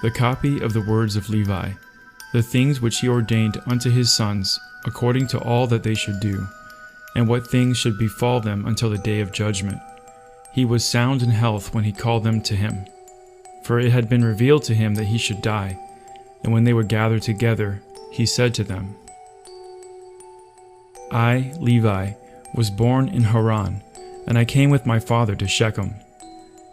The copy of the words of Levi, the things which he ordained unto his sons, according to all that they should do, and what things should befall them until the day of judgment. He was sound in health when he called them to him. For it had been revealed to him that he should die, and when they were gathered together, he said to them, I, Levi, was born in Haran, and I came with my father to Shechem.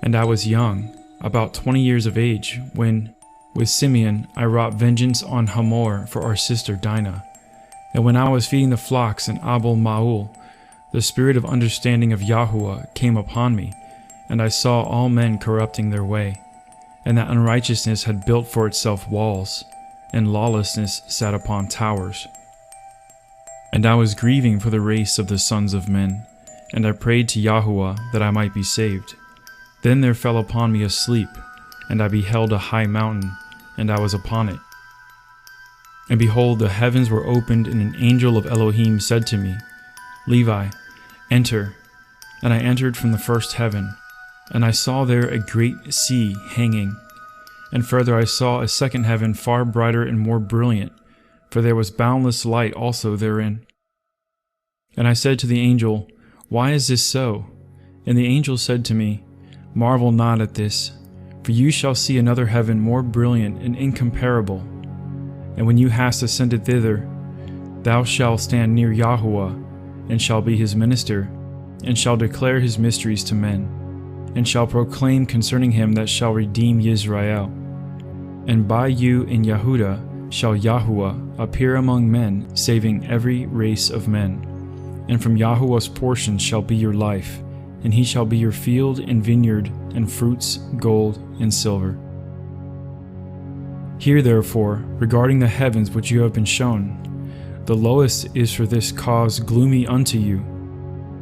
And I was young, about 20 years of age, when, with Simeon, I wrought vengeance on Hamor for our sister Dinah. And when I was feeding the flocks in Abel Maul, the spirit of understanding of Yahuwah came upon me, and I saw all men corrupting their way, and that unrighteousness had built for itself walls, and lawlessness sat upon towers. And I was grieving for the race of the sons of men, and I prayed to Yahuwah that I might be saved. Then there fell upon me a sleep, and I beheld a high mountain, and I was upon it. And behold, the heavens were opened, and an angel of Elohim said to me, Levi, enter. And I entered from the first heaven, and I saw there a great sea hanging. And further I saw a second heaven far brighter and more brilliant, for there was boundless light also therein. And I said to the angel, Why is this so? And the angel said to me, Marvel not at this, for you shall see another heaven more brilliant and incomparable. And when you hast ascended thither, thou shalt stand near Yahuwah, and shall be his minister, and shall declare his mysteries to men, and shall proclaim concerning him that shall redeem Yisrael. And by you in Yehuda shall Yahuwah appear among men, saving every race of men. And from Yahuwah's portion shall be your life, and he shall be your field and vineyard, and fruits, gold, and silver. Hear therefore, regarding the heavens which you have been shown, the lowest is for this cause gloomy unto you,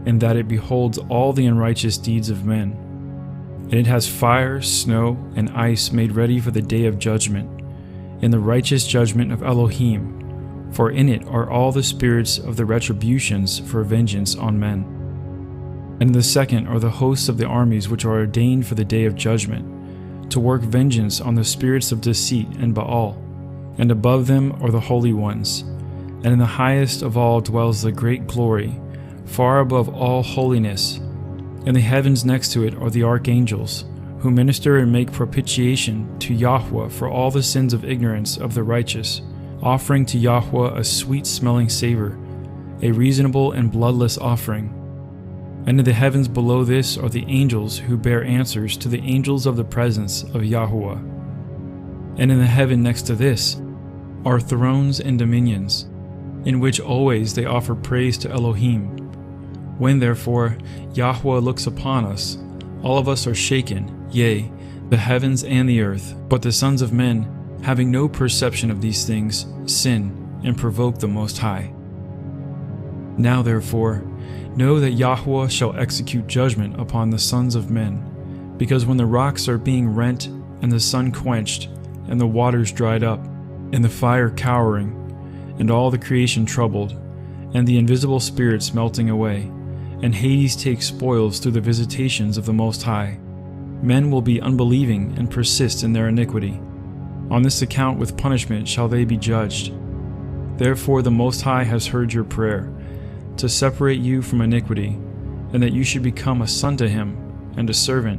in that it beholds all the unrighteous deeds of men. And it has fire, snow, and ice made ready for the day of judgment, in the righteous judgment of Elohim, for in it are all the spirits of the retributions for vengeance on men. And in the second are the hosts of the armies which are ordained for the day of judgment, to work vengeance on the spirits of deceit and Baal, and above them are the holy ones. And in the highest of all dwells the great glory, far above all holiness. In the heavens next to it are the archangels, who minister and make propitiation to Yahuwah for all the sins of ignorance of the righteous, offering to Yahuwah a sweet-smelling savor, a reasonable and bloodless offering. And in the heavens below this are the angels who bear answers to the angels of the presence of Yahuwah. And in the heaven next to this are thrones and dominions, in which always they offer praise to Elohim. When therefore Yahuwah looks upon us, all of us are shaken, yea, the heavens and the earth. But the sons of men, having no perception of these things, sin and provoke the Most High. Now therefore, know that Yahuwah shall execute judgment upon the sons of men, because when the rocks are being rent, and the sun quenched, and the waters dried up, and the fire cowering, and all the creation troubled, and the invisible spirits melting away, and Hades takes spoils through the visitations of the Most High, men will be unbelieving and persist in their iniquity. On this account with punishment shall they be judged. Therefore the Most High has heard your prayer, to separate you from iniquity, and that you should become a son to him, and a servant,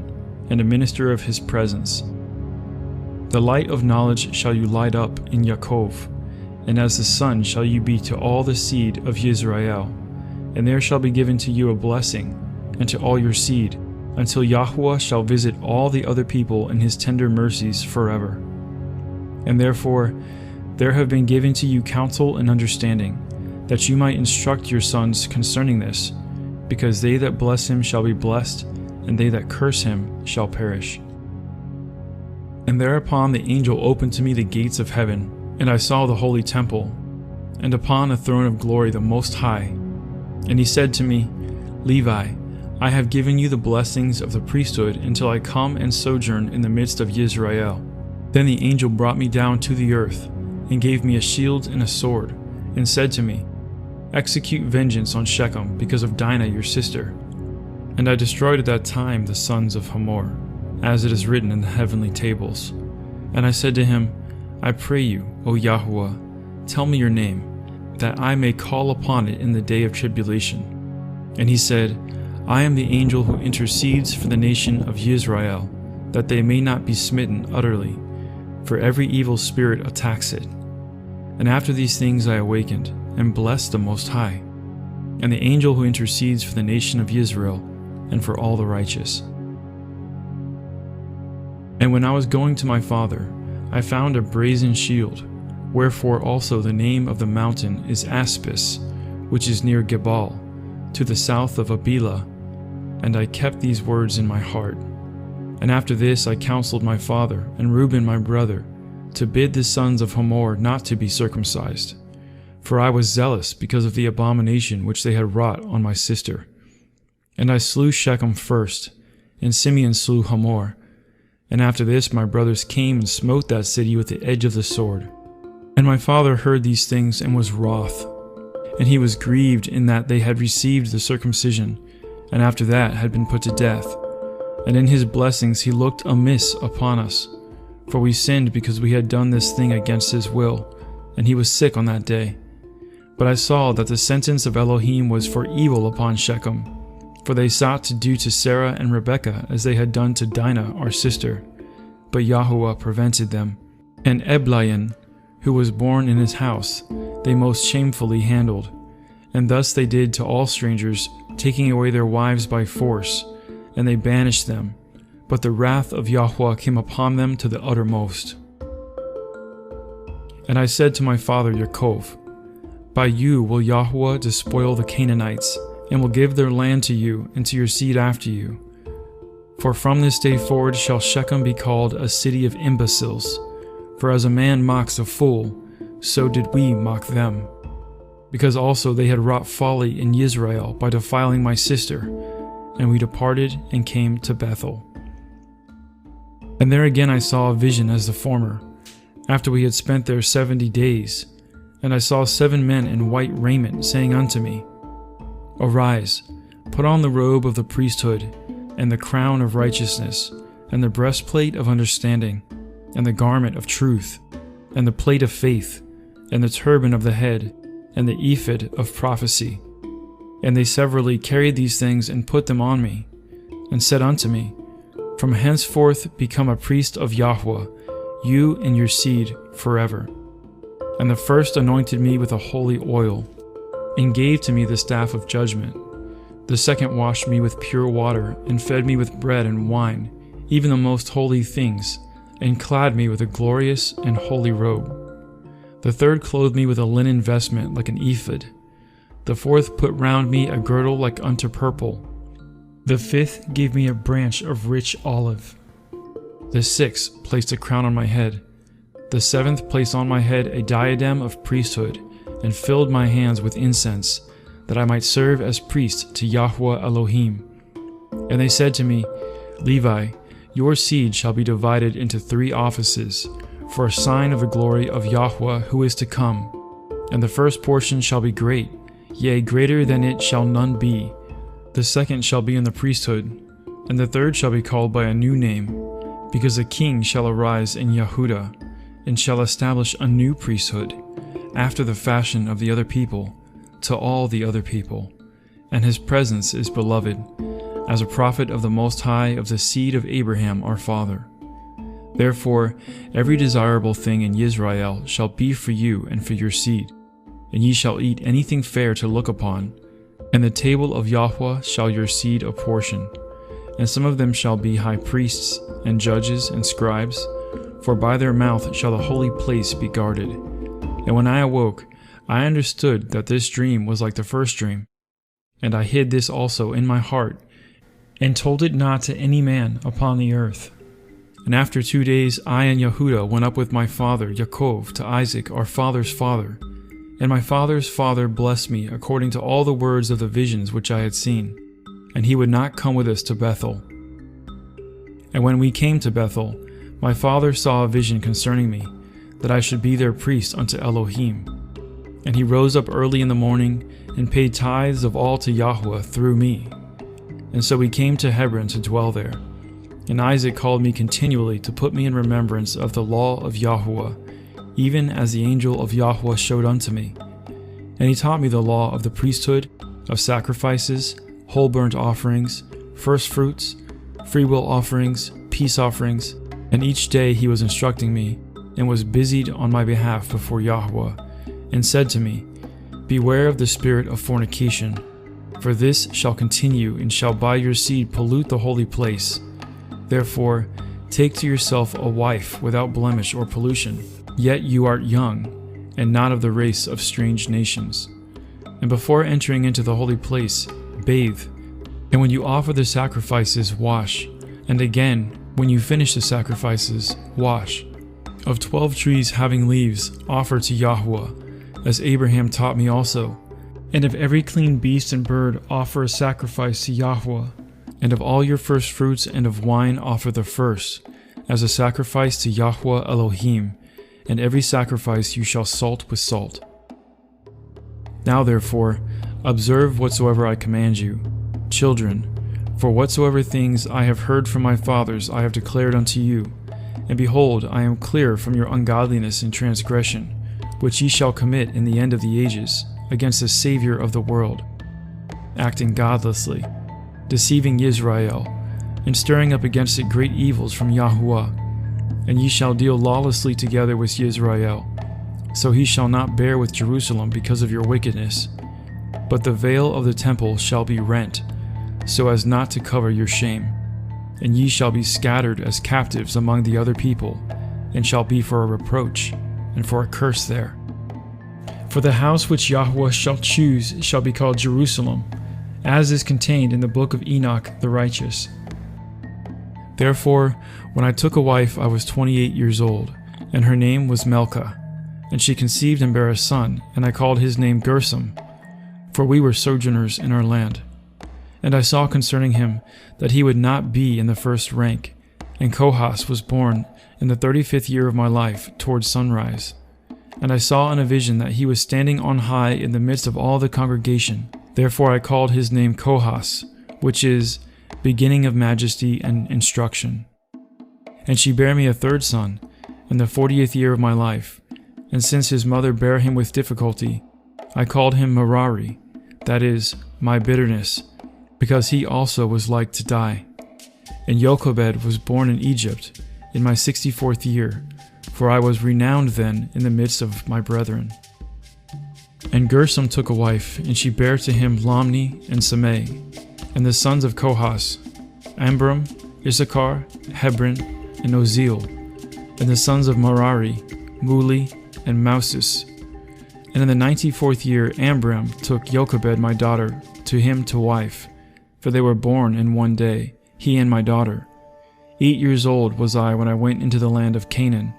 and a minister of his presence. The light of knowledge shall you light up in Yaakov, and as the sun shall you be to all the seed of Yisrael, and there shall be given to you a blessing, and to all your seed, until Yahuwah shall visit all the other people in his tender mercies forever. And therefore there have been given to you counsel and understanding, that you might instruct your sons concerning this, because they that bless him shall be blessed, and they that curse him shall perish. And thereupon the angel opened to me the gates of heaven, and I saw the holy temple, and upon a throne of glory the Most High. And he said to me, Levi, I have given you the blessings of the priesthood until I come and sojourn in the midst of Yisrael. Then the angel brought me down to the earth, and gave me a shield and a sword, and said to me, Execute vengeance on Shechem because of Dinah your sister. And I destroyed at that time the sons of Hamor, as it is written in the heavenly tables. And I said to him, I pray you, O Yahuwah, tell me your name, that I may call upon it in the day of tribulation. And he said, I am the angel who intercedes for the nation of Israel, that they may not be smitten utterly, for every evil spirit attacks it. And after these things I awakened, and blessed the Most High, and the angel who intercedes for the nation of Israel, and for all the righteous. And when I was going to my father, I found a brazen shield, wherefore also the name of the mountain is Aspis, which is near Gebal, to the south of Abila. And I kept these words in my heart. And after this I counseled my father and Reuben my brother, to bid the sons of Hamor not to be circumcised. For I was zealous because of the abomination which they had wrought on my sister. And I slew Shechem first, and Simeon slew Hamor. And after this my brothers came and smote that city with the edge of the sword. And my father heard these things and was wroth. And he was grieved in that they had received the circumcision, and after that had been put to death. And in his blessings he looked amiss upon us, for we sinned because we had done this thing against his will, and he was sick on that day. But I saw that the sentence of Elohim was for evil upon Shechem, for they sought to do to Sarah and Rebekah as they had done to Dinah our sister. But Yahuwah prevented them. And Eblayan, who was born in his house, they most shamefully handled. And thus they did to all strangers, taking away their wives by force, and they banished them. But the wrath of Yahuwah came upon them to the uttermost. And I said to my father Yaakov, by you will Yahuwah despoil the Canaanites, and will give their land to you and to your seed after you. For from this day forward shall Shechem be called a city of imbeciles. For as a man mocks a fool, so did we mock them. Because also they had wrought folly in Israel by defiling my sister, and we departed and came to Bethel. And there again I saw a vision as the former, after we had spent there 70 days. And I saw 7 men in white raiment, saying unto me, Arise, put on the robe of the priesthood, and the crown of righteousness, and the breastplate of understanding, and the garment of truth, and the plate of faith, and the turban of the head, and the ephod of prophecy. And they severally carried these things and put them on me, and said unto me, From henceforth become a priest of Yahuwah, you and your seed forever. And the first anointed me with a holy oil, and gave to me the staff of judgment. The second washed me with pure water, and fed me with bread and wine, even the most holy things, and clad me with a glorious and holy robe. The third clothed me with a linen vestment like an ephod. The fourth put round me a girdle like unto purple. The fifth gave me a branch of rich olive. The sixth placed a crown on my head. The seventh placed on my head a diadem of priesthood, and filled my hands with incense, that I might serve as priest to Yahuwah Elohim. And they said to me, Levi, your seed shall be divided into 3 offices, for a sign of the glory of Yahuwah who is to come. And the first portion shall be great, yea, greater than it shall none be. The second shall be in the priesthood, and the third shall be called by a new name, because a king shall arise in Yehudah, and shall establish a new priesthood, after the fashion of the other people, to all the other people. And his presence is beloved, as a prophet of the Most High of the seed of Abraham our father. Therefore every desirable thing in Israel shall be for you and for your seed, and ye shall eat anything fair to look upon, and the table of Yahuwah shall your seed apportion. And some of them shall be high priests, and judges, and scribes, for by their mouth shall the holy place be guarded. And when I awoke, I understood that this dream was like the first dream. And I hid this also in my heart, and told it not to any man upon the earth. And after 2 days I and Yehudah went up with my father Yaakov to Isaac our father's father. And my father's father blessed me according to all the words of the visions which I had seen. And he would not come with us to Bethel. And when we came to Bethel, my father saw a vision concerning me, that I should be their priest unto Elohim. And he rose up early in the morning, and paid tithes of all to Yahuwah through me. And so we came to Hebron to dwell there. And Isaac called me continually to put me in remembrance of the law of Yahweh, even as the angel of Yahweh showed unto me. And he taught me the law of the priesthood, of sacrifices, whole burnt offerings, first fruits, freewill offerings, peace offerings. And each day he was instructing me, and was busied on my behalf before Yahweh, and said to me, Beware of the spirit of fornication, for this shall continue, and shall by your seed pollute the holy place. Therefore, take to yourself a wife without blemish or pollution. Yet you art young, and not of the race of strange nations. And before entering into the holy place, bathe. And when you offer the sacrifices, wash. And again, when you finish the sacrifices, wash. Of 12 trees having leaves, offer to Yahweh, as Abraham taught me also. And of every clean beast and bird, offer a sacrifice to Yahweh. And of all your first fruits and of wine, offer the first, as a sacrifice to Yahweh Elohim. And every sacrifice you shall salt with salt. Now therefore, observe whatsoever I command you. Children, for whatsoever things I have heard from my fathers I have declared unto you. And behold, I am clear from your ungodliness and transgression, which ye shall commit in the end of the ages, against the Saviour of the world, acting godlessly, deceiving Israel, and stirring up against it great evils from Yahuwah. And ye shall deal lawlessly together with Israel. So he shall not bear with Jerusalem because of your wickedness. But the veil of the temple shall be rent, so as not to cover your shame. And ye shall be scattered as captives among the other people, and shall be for a reproach, and for a curse there. For the house which Yahweh shall choose shall be called Jerusalem, as is contained in the book of Enoch the righteous. Therefore, when I took a wife, I was 28 years old, and her name was Melchah. And she conceived and bare a son, and I called his name Gersom, for we were sojourners in our land. And I saw concerning him that he would not be in the first rank. And Kohas was born in the 35th year of my life, towards sunrise. And I saw in a vision that he was standing on high in the midst of all the congregation. Therefore I called his name Kohas, which is beginning of majesty and instruction. And she bare me a third son, in the 40th year of my life. And since his mother bare him with difficulty, I called him Merari, that is, my bitterness, because he also was like to die. And Jochebed was born in Egypt, in my 64th year, for I was renowned then in the midst of my brethren. And Gersom took a wife, and she bare to him Lamni and Semei, and the sons of Kohas, Amram, Issachar, Hebron, and Oziel, and the sons of Merari, Muli, and Mouses. And in the 94th year Amram took Jochebed my daughter to him to wife, for they were born in one day, he and my daughter. 8 years old was I when I went into the land of Canaan,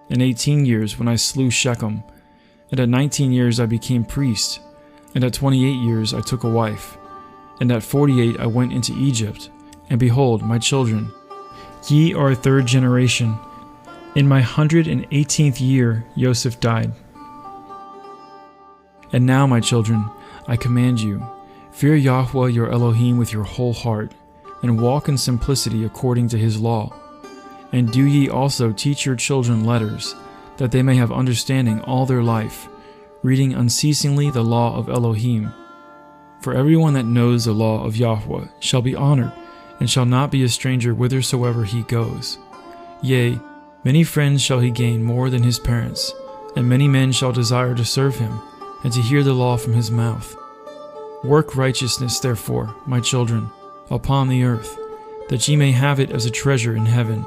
and 18 years when I slew Shechem, and at 19 years I became priest, and at 28 years I took a wife, and at 48 I went into Egypt, and behold, my children, ye are a third generation. In my 118th year Joseph died. And now, my children, I command you, fear Yahweh your Elohim with your whole heart, and walk in simplicity according to his law. And do ye also teach your children letters, that they may have understanding all their life, reading unceasingly the law of Elohim. For everyone that knows the law of Yahweh shall be honored, and shall not be a stranger whithersoever he goes. Yea, many friends shall he gain more than his parents, and many men shall desire to serve him, and to hear the law from his mouth. Work righteousness, therefore, my children, upon the earth, that ye may have it as a treasure in heaven,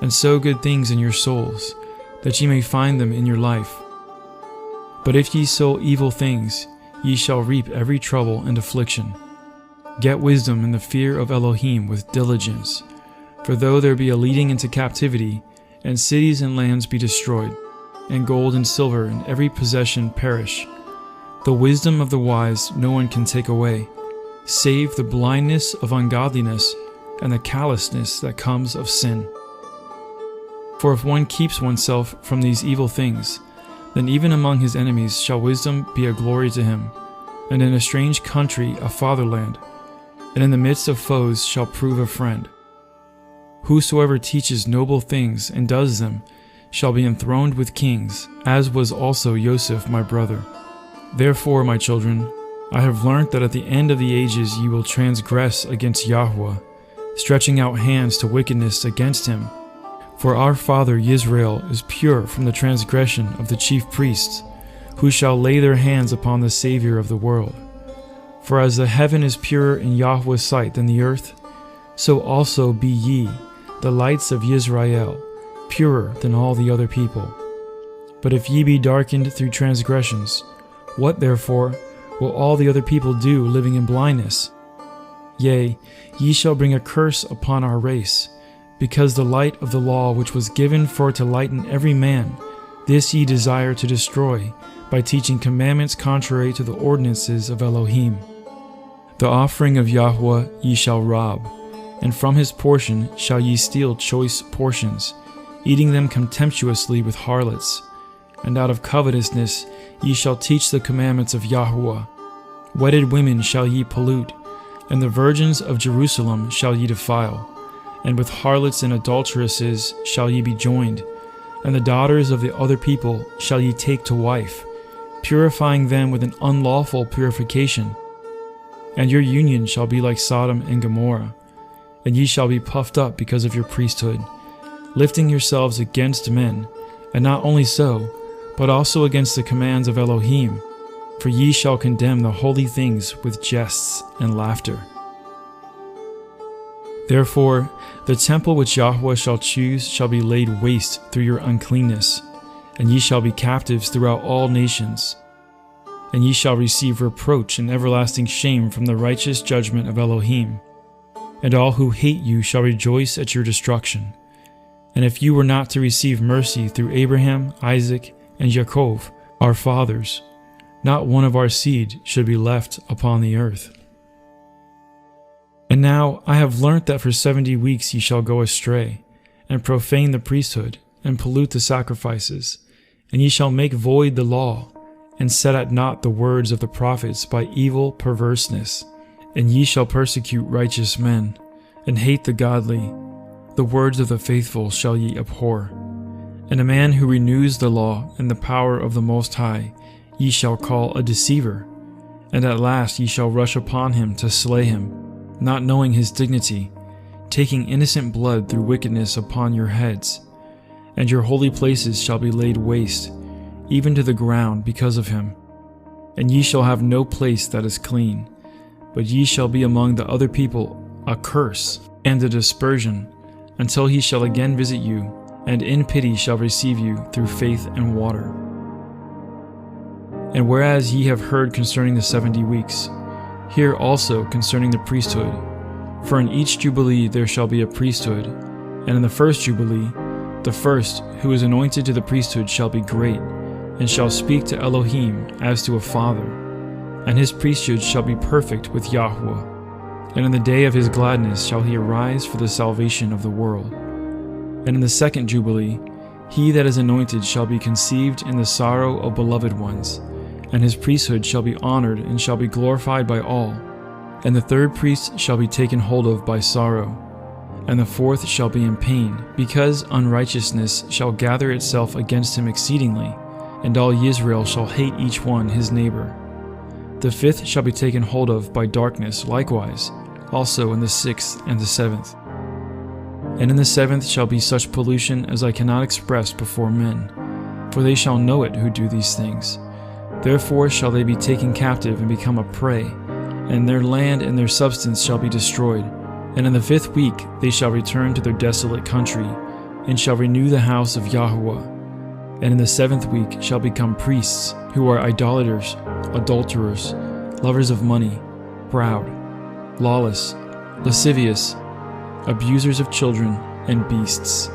and sow good things in your souls, that ye may find them in your life. But if ye sow evil things, ye shall reap every trouble and affliction. Get wisdom in the fear of Elohim with diligence, for though there be a leading into captivity, and cities and lands be destroyed, and gold and silver and every possession perish, the wisdom of the wise no one can take away, save the blindness of ungodliness and the callousness that comes of sin. For if one keeps oneself from these evil things, then even among his enemies shall wisdom be a glory to him, and in a strange country a fatherland, and in the midst of foes shall prove a friend. Whosoever teaches noble things and does them shall be enthroned with kings, as was also Joseph my brother. Therefore, my children, I have learnt that at the end of the ages ye will transgress against Yahweh, stretching out hands to wickedness against him. For our father Israel is pure from the transgression of the chief priests, who shall lay their hands upon the Savior of the world. For as the heaven is purer in Yahweh's sight than the earth, so also be ye, the lights of Israel, purer than all the other people. But if ye be darkened through transgressions, what therefore will all the other people do living in blindness? Yea, ye shall bring a curse upon our race, because the light of the law which was given for to lighten every man, this ye desire to destroy, by teaching commandments contrary to the ordinances of Elohim. The offering of Yahweh ye shall rob, and from his portion shall ye steal choice portions, eating them contemptuously with harlots. And out of covetousness ye shall teach the commandments of Yahweh. Wedded women shall ye pollute, and the virgins of Jerusalem shall ye defile. And with harlots and adulteresses shall ye be joined, and the daughters of the other people shall ye take to wife, purifying them with an unlawful purification. And your union shall be like Sodom and Gomorrah, and ye shall be puffed up because of your priesthood, lifting yourselves against men, and not only so, but also against the commands of Elohim, for ye shall condemn the holy things with jests and laughter. Therefore, the temple which Yahweh shall choose shall be laid waste through your uncleanness, and ye shall be captives throughout all nations. And ye shall receive reproach and everlasting shame from the righteous judgment of Elohim. And all who hate you shall rejoice at your destruction. And if you were not to receive mercy through Abraham, Isaac, and Jacob, our fathers, not one of our seed should be left upon the earth. And now I have learnt that for 70 weeks ye shall go astray, and profane the priesthood, and pollute the sacrifices, and ye shall make void the law, and set at naught the words of the prophets by evil perverseness. And ye shall persecute righteous men, and hate the godly. The words of the faithful shall ye abhor. And a man who renews the law and the power of the Most High ye shall call a deceiver, and at last ye shall rush upon him to slay him, not knowing his dignity, taking innocent blood through wickedness upon your heads. And your holy places shall be laid waste, even to the ground because of him. And ye shall have no place that is clean, but ye shall be among the other people a curse and a dispersion, until he shall again visit you, and in pity shall receive you through faith and water. And whereas ye have heard concerning the 70 weeks, hear also concerning the priesthood. For in each jubilee there shall be a priesthood, and in the first jubilee, the first who is anointed to the priesthood shall be great, and shall speak to Elohim as to a father. And his priesthood shall be perfect with Yahweh. And in the day of his gladness shall he arise for the salvation of the world. And in the second jubilee, he that is anointed shall be conceived in the sorrow of beloved ones, and his priesthood shall be honored and shall be glorified by all. And the third priest shall be taken hold of by sorrow, and the fourth shall be in pain, because unrighteousness shall gather itself against him exceedingly, and all Israel shall hate each one his neighbor. The fifth shall be taken hold of by darkness likewise, also in the sixth and the seventh. And in the seventh shall be such pollution as I cannot express before men, for they shall know it who do these things. Therefore shall they be taken captive and become a prey, and their land and their substance shall be destroyed. And in the 5th week they shall return to their desolate country, and shall renew the house of Yahweh. And in the 7th week shall become priests, who are idolaters, adulterers, lovers of money, proud, lawless, lascivious, abusers of children, and beasts.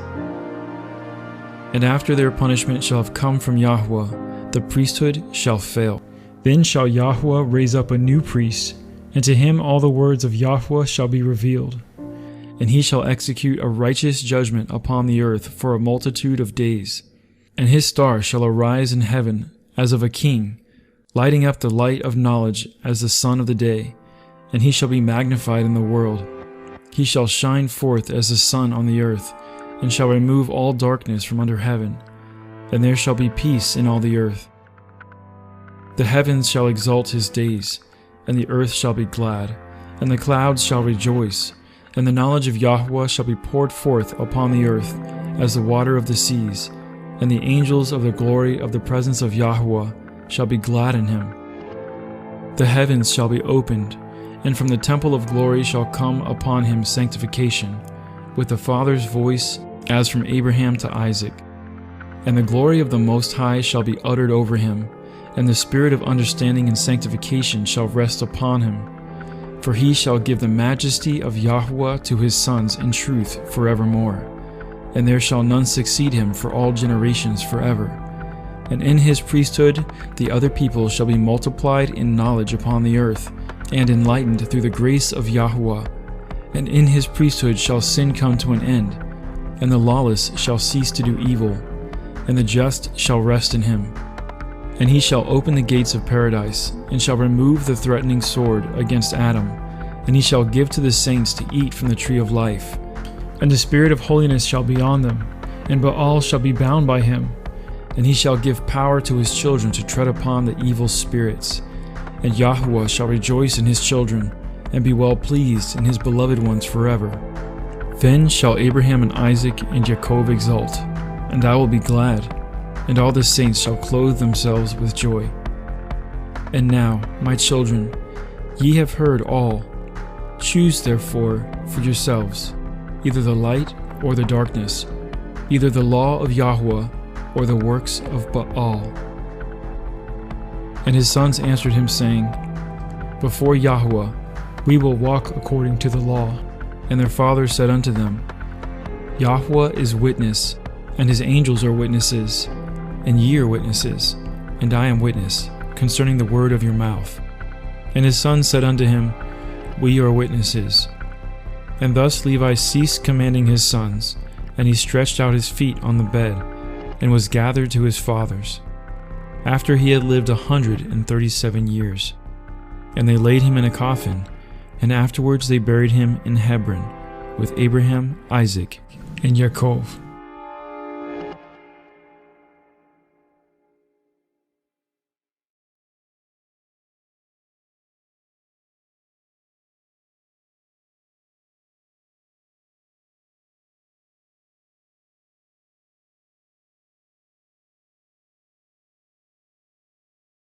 And after their punishment shall have come from Yahweh, the priesthood shall fail. Then shall Yahweh raise up a new priest, and to him all the words of Yahweh shall be revealed. And he shall execute a righteous judgment upon the earth for a multitude of days. And his star shall arise in heaven as of a king, lighting up the light of knowledge as the sun of the day. And he shall be magnified in the world. He shall shine forth as the sun on the earth, and shall remove all darkness from under heaven, and there shall be peace in all the earth. The heavens shall exalt his days, and the earth shall be glad, and the clouds shall rejoice, and the knowledge of Yahweh shall be poured forth upon the earth as the water of the seas, and the angels of the glory of the presence of Yahweh shall be glad in him. The heavens shall be opened, and from the temple of glory shall come upon him sanctification, with the Father's voice as from Abraham to Isaac. And the glory of the Most High shall be uttered over him, and the spirit of understanding and sanctification shall rest upon him. For he shall give the majesty of Yahweh to his sons in truth forevermore, and there shall none succeed him for all generations forever. And in his priesthood the other people shall be multiplied in knowledge upon the earth, and enlightened through the grace of Yahweh. And in his priesthood shall sin come to an end, and the lawless shall cease to do evil, and the just shall rest in him. And he shall open the gates of paradise, and shall remove the threatening sword against Adam, and he shall give to the saints to eat from the tree of life. And the spirit of holiness shall be on them, and Baal shall be bound by him, and he shall give power to his children to tread upon the evil spirits. And Yahweh shall rejoice in his children, and be well pleased in his beloved ones forever. Then shall Abraham and Isaac and Jacob exult, and I will be glad, and all the saints shall clothe themselves with joy. And now, my children, ye have heard all. Choose therefore for yourselves either the light or the darkness, either the law of Yahweh or the works of Baal. And his sons answered him, saying, Before Yahweh we will walk according to the law. And their father said unto them, Yahweh is witness, and his angels are witnesses, and ye are witnesses, and I am witness, concerning the word of your mouth. And his sons said unto him, We are witnesses. And thus Levi ceased commanding his sons, and he stretched out his feet on the bed, and was gathered to his fathers, after he had lived 137 years. And they laid him in a coffin, and afterwards they buried him in Hebron, with Abraham, Isaac, and Jacob.